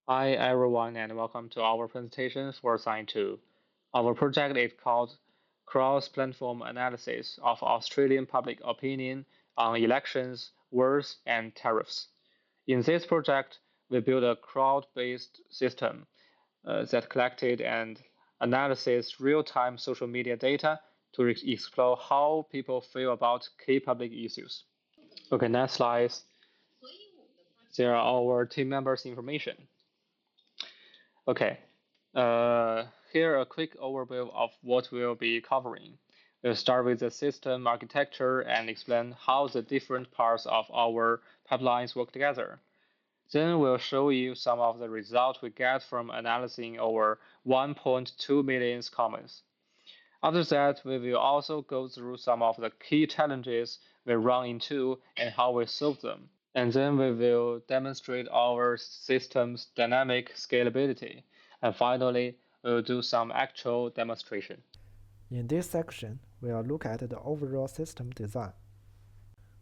Hi everyone and welcome to our presentation for assignment2. Our project is called Cross-Platform Analysis of Australian Public Opinion on Elections, Wars and Tariffs. In this project, we built a crowd-based system that collected and analyzes real-time social media data to explore how people feel about key public issues. Okay, next slide. There are our team members' information. Okay, here a quick overview of what we'll be covering. We'll start with the system architecture and explain how the different parts of our pipelines work together. Then we'll show you some of the results we get from analyzing over 1.2 million comments. After that, we will also go through some of the key challenges we run into and how we solve them. And then we will demonstrate our system's dynamic scalability. And finally, we will do some actual demonstration. In this section, we'll look at the overall system design.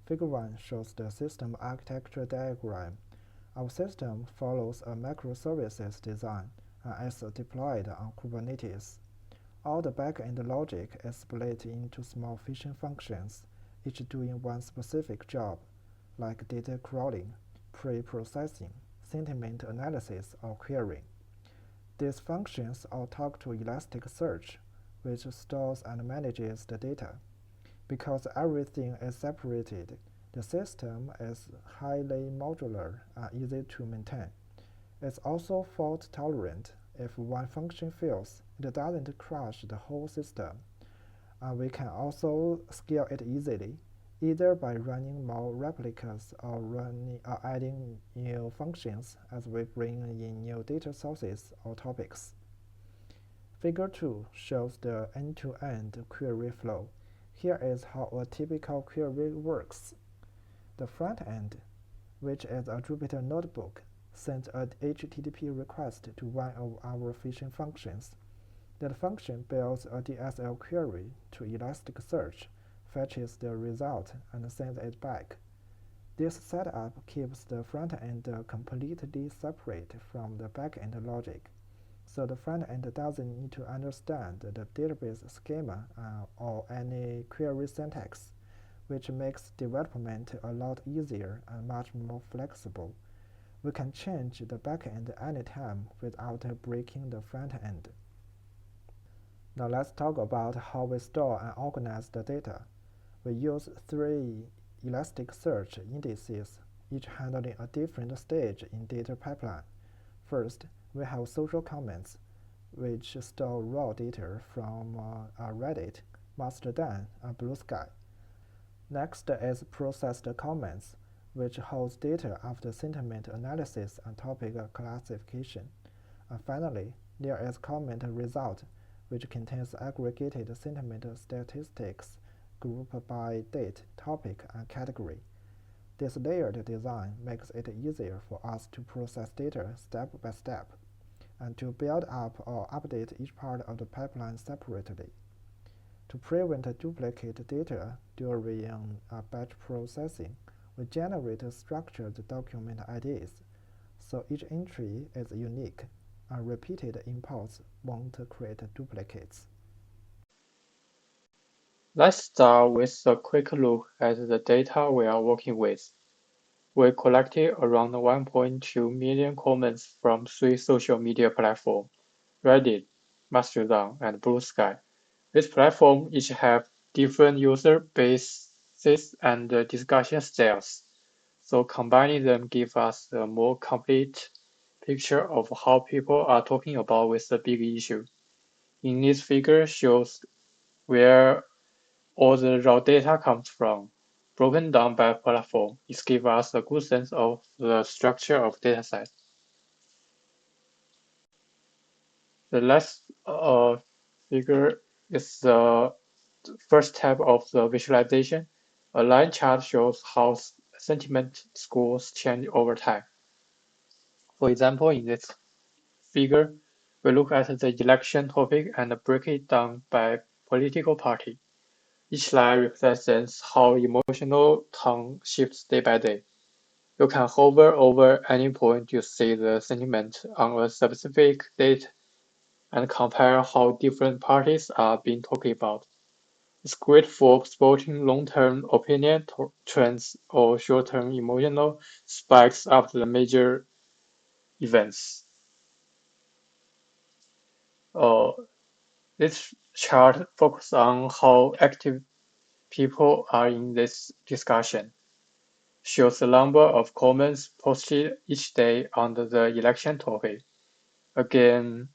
Figure 1 shows the system architecture diagram. Our system follows a microservices design and is deployed on Kubernetes. All the backend logic is split into small efficient functions, each doing one specific job, like data crawling, pre-processing, sentiment analysis, or querying. These functions all talk to Elasticsearch, which stores and manages the data. Because everything is separated, the system is highly modular and easy to maintain. It's also fault tolerant. If one function fails, it doesn't crash the whole system. We can also scale it easily, either by running more replicas or adding new functions as we bring in new data sources or topics. Figure 2 shows the end-to-end query flow. Here is how a typical query works. The front end, which is a Jupyter notebook, sends an HTTP request to one of our phishing functions. That function builds a DSL query to Elasticsearch, fetches the result, and sends it back. This setup keeps the front end completely separate from the back-end logic, so the front end doesn't need to understand the database schema or any query syntax, which makes development a lot easier and much more flexible. We can change the backend anytime without breaking the front end. Now let's talk about how we store and organize the data. We use 3 Elasticsearch indices, each handling a different stage in data pipeline. First, we have social comments, which store raw data from Reddit, Mastodon, and Blue Sky. Next is processed comments, which holds data after sentiment analysis and topic classification. And finally, there is comment result, which contains aggregated sentiment statistics grouped by date, topic, and category. This layered design makes it easier for us to process data step by step, and to build up or update each part of the pipeline separately. To prevent duplicate data during batch processing, we generate structured document IDs, so each entry is unique, and repeated imports won't create duplicates. Let's start with a quick look at the data we are working with. We collected around 1.2 million comments from 3 social media platforms: Reddit, Mastodon, and Blue Sky. These platforms each have different user bases and discussion styles, so combining them gives us a more complete picture of how people are talking about with the big issue. In this figure shows where all the raw data comes from. Broken down by platform, it gives us a good sense of the structure of dataset. The last figure is the first step of the visualization. A line chart shows how sentiment scores change over time. For example, in this figure, we look at the election topic and break it down by political party. Each line represents how emotional tone shifts day by day. You can hover over any point you see the sentiment on a specific date and compare how different parties are being talked about. It's great for spotting long-term opinion trends or short-term emotional spikes after the major events. Uh, this chart focuses on how active people are in this discussion, shows the number of comments posted each day on the election topic, again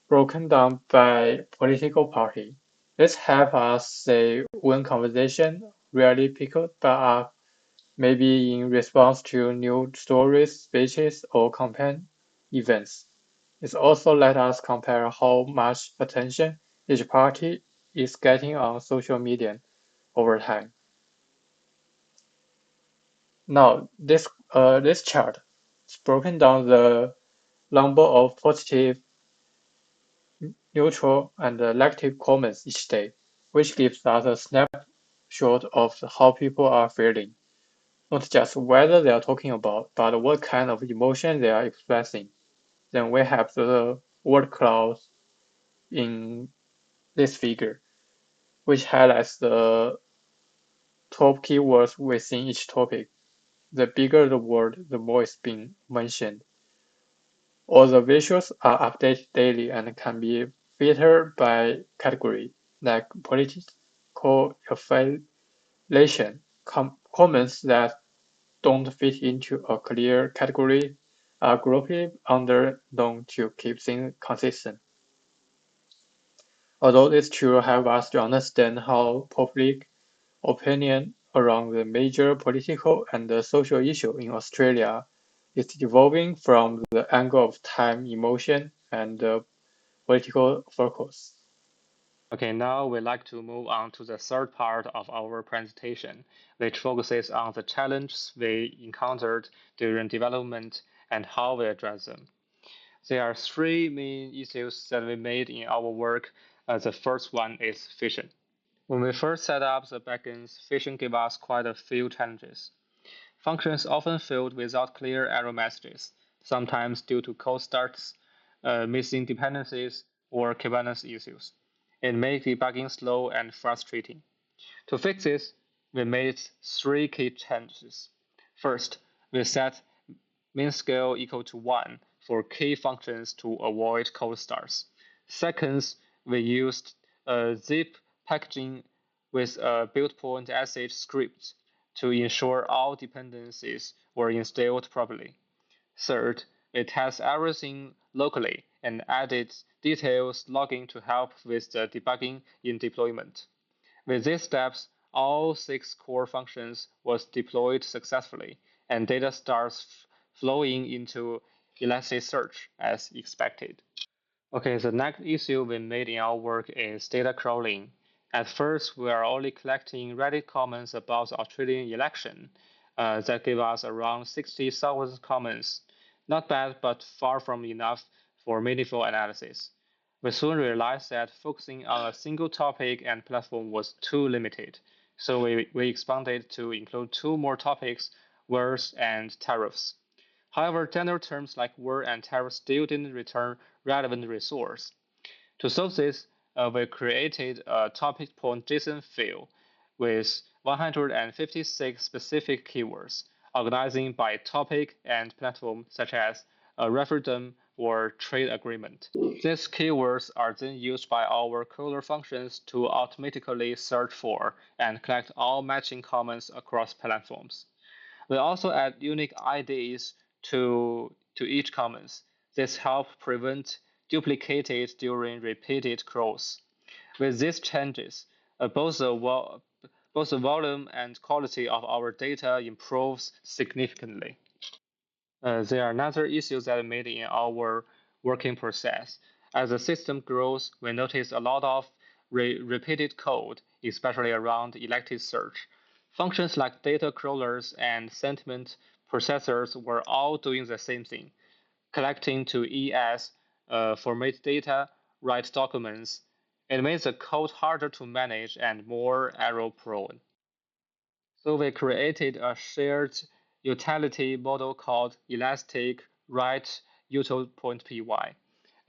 broken down by political party. This helps us say when conversation really picked up, maybe in response to new stories, speeches, or campaign events. It also let us compare how much attention each party is getting on social media over time. Now, this chart is broken down the number of positive, neutral, and negative comments each day, which gives us a snapshot of how people are feeling. Not just whether they are talking about, but what kind of emotion they are expressing. Then we have the word cloud in this figure, which highlights the top keywords within each topic. The bigger the word, the more it's being mentioned. All the visuals are updated daily and can be filtered by category, like political affiliation. Comments that don't fit into a clear category are grouped under them to keep things consistent. Although this tool helps us to understand how public opinion around the major political and social issue in Australia is evolving from the angle of time, emotion, and political focus. Okay, now we'd like to move on to the third part of our presentation, which focuses on the challenges we encountered during development and how we address them. There are three main issues that we made in our work. The first one is phishing. When we first set up the backends, phishing gave us quite a few challenges. Functions often failed without clear error messages, sometimes due to cold starts, missing dependencies, or Kubernetes issues. It made debugging slow and frustrating. To fix this, we made three key changes. First, we set min scale equal to 1 for key functions to avoid cold starts. Second, we used zip packaging with a build point sh script to ensure all dependencies were installed properly. Third, we test everything locally and added details logging to help with the debugging in deployment. With these steps, all 6 core functions was deployed successfully, and data starts flowing into Elasticsearch as expected. Okay, the next issue we made in our work is data crawling. At first, we are only collecting Reddit comments about the Australian election. That gave us around 60,000 comments. Not bad, but far from enough for meaningful analysis. We soon realized that focusing on a single topic and platform was too limited. So we expanded to include 2 more topics, words and tariffs. However, general terms like word and tariff still didn't return relevant resource. To solve this, we created a topic point JSON field with 156 specific keywords, organizing by topic and platform, such as a referendum or trade agreement. These keywords are then used by our crawler functions to automatically search for and collect all matching comments across platforms. We also add unique IDs to each comments. This helps prevent duplicated during repeated crawls. With these changes, both the volume and quality of our data improves significantly. There are another issues that made in our working process. As the system grows, we notice a lot of repeated code, especially around Elasticsearch. Functions like data crawlers and sentiment processors were all doing the same thing, collecting to ES, format data, write documents. It makes the code harder to manage and more error prone. So we created a shared utility model called elastic write util.py.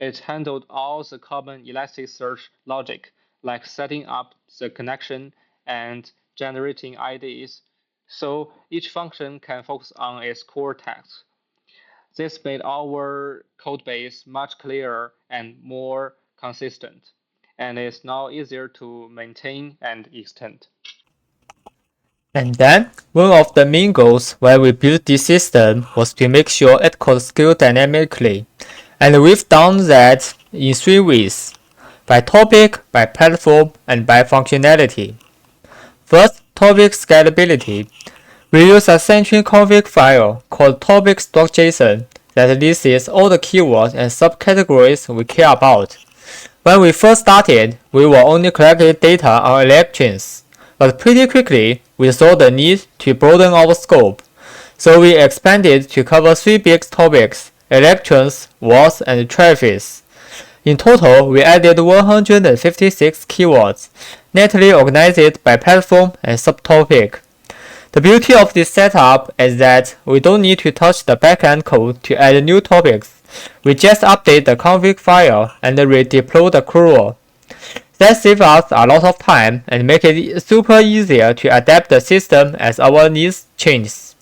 It handled all the common Elasticsearch logic, like setting up the connection and generating IDs, so each function can focus on its core task. This made our codebase much clearer and more consistent, and is now easier to maintain and extend. And then, one of the main goals when we built this system was to make sure it could scale dynamically. And we've done that in 3 ways: by topic, by platform, and by functionality. First, topic scalability. We use a Zhenxin config file called topics.json that lists all the keywords and subcategories we care about. When we first started, we were only collecting data on elections, but pretty quickly we saw the need to broaden our scope. So we expanded to cover 3 big topics: elections, wars, and tariffs. In total, we added 156 keywords, neatly organized by platform and subtopic. The beauty of this setup is that we don't need to touch the backend code to add new topics. We just update the config file and redeploy the curl. That saves us a lot of time and makes it super easier to adapt the system as our needs change.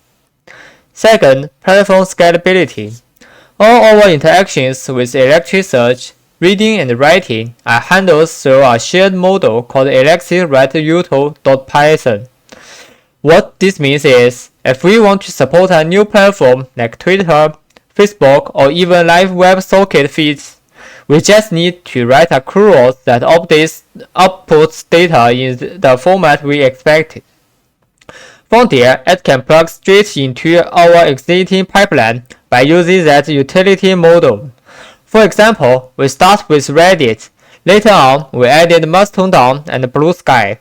Second, platform scalability. All our interactions with Elasticsearch, reading and writing, are handled through a shared model called elasticwriteutil.python. What this means is, if we want to support a new platform like Twitter, Facebook, or even live WebSocket feeds, we just need to write a curl that outputs data in the format we expected. From there, it can plug straight into our existing pipeline by using that utility model. For example, we start with Reddit. Later on, we added Mastodon and Blue Sky,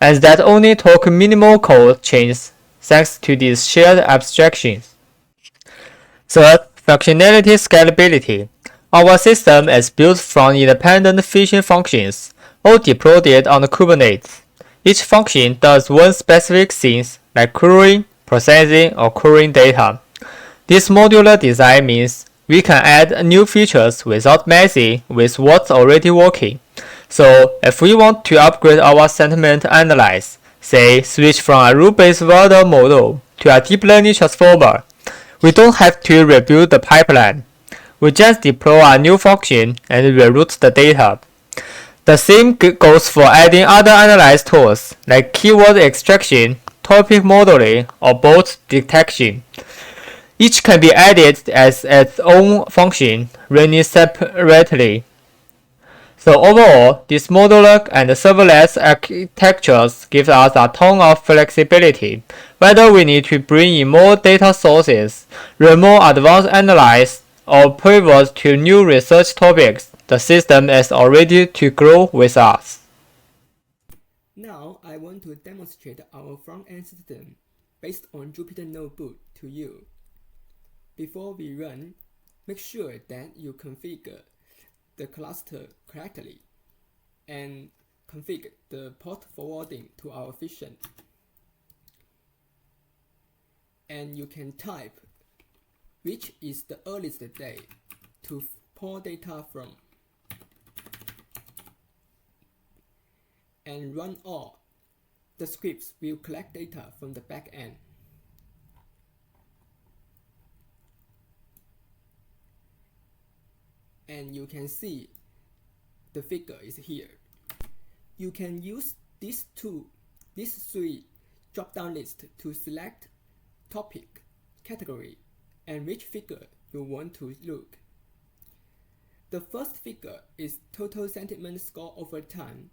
and that only took minimal code changes thanks to these shared abstractions. Third, functionality scalability. Our system is built from independent fission functions, all deployed on Kubernetes. Each function does one specific thing, like querying, processing, or querying data. This modular design means we can add new features without messing with what's already working. So, if we want to upgrade our sentiment analysis, say switch from a rule-based Wilder model to a deep learning transformer, we don't have to rebuild the pipeline. We just deploy a new function and reroute the data. The same goes for adding other analysis tools like keyword extraction, topic modeling, or bot detection. Each can be added as its own function, running separately. So overall, these modular and serverless architectures give us a ton of flexibility. Whether we need to bring in more data sources, run more advanced analysis, or pivot to new research topics, the system is all ready to grow with us. Now I want to demonstrate our front-end system based on Jupyter Notebook to you. Before we run, make sure that you configure the cluster correctly and configure the port forwarding to our fission. And you can type which is the earliest day to pull data from, and run all. The scripts will collect data from the back end. And you can see the figure is here. You can use these 3 drop-down lists to select topic, category, and which figure you want to look. The first figure is total sentiment score over time.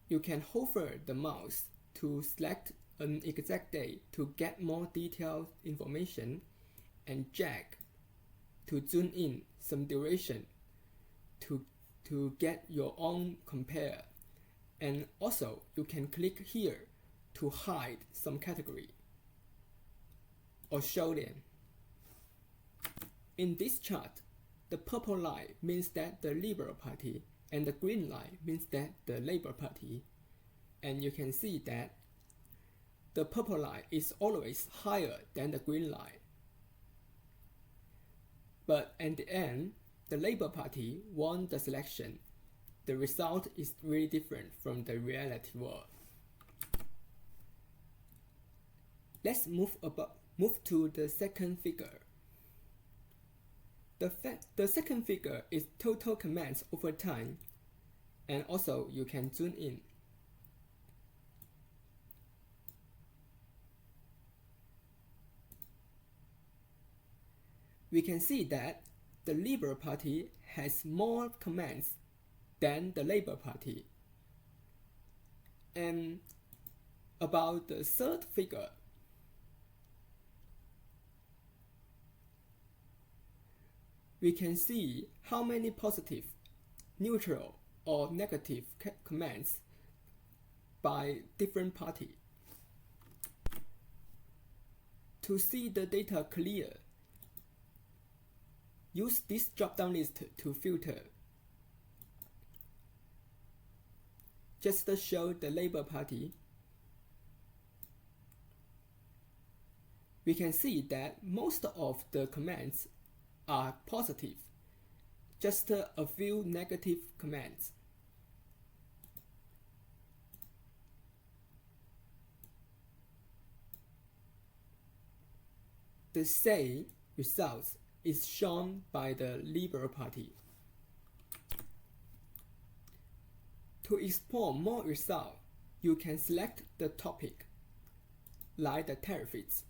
You can hover the mouse to select an exact day to get more detailed information, and drag to zoom in some duration to get your own compare. And also you can click here to hide some category or show them. In this chart, the purple line means that the Liberal Party and the green line means that the Labour Party. And you can see that the purple line is always higher than the green line. But at the end, the Labour Party won the selection. The result is really different from the reality world. Let's move to the second figure. The second figure is total commands over time, and also you can zoom in. We can see that the Liberal Party has more commands than the Labour Party. And about the third figure, we can see how many positive, neutral, or negative commands by different party. To see the data clear, use this drop-down list to filter. Just to show the Labour Party, we can see that most of the commands are positive, just a few negative commands. The same results is shown by the Liberal Party. To explore more results, you can select the topic, like the tariffs.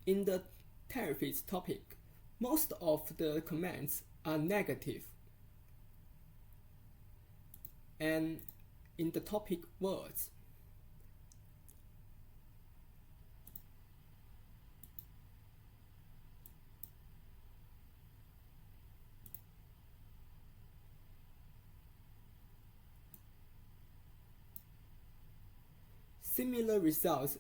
In the tariffs topic, most of the commands are negative. And in the topic words, similar results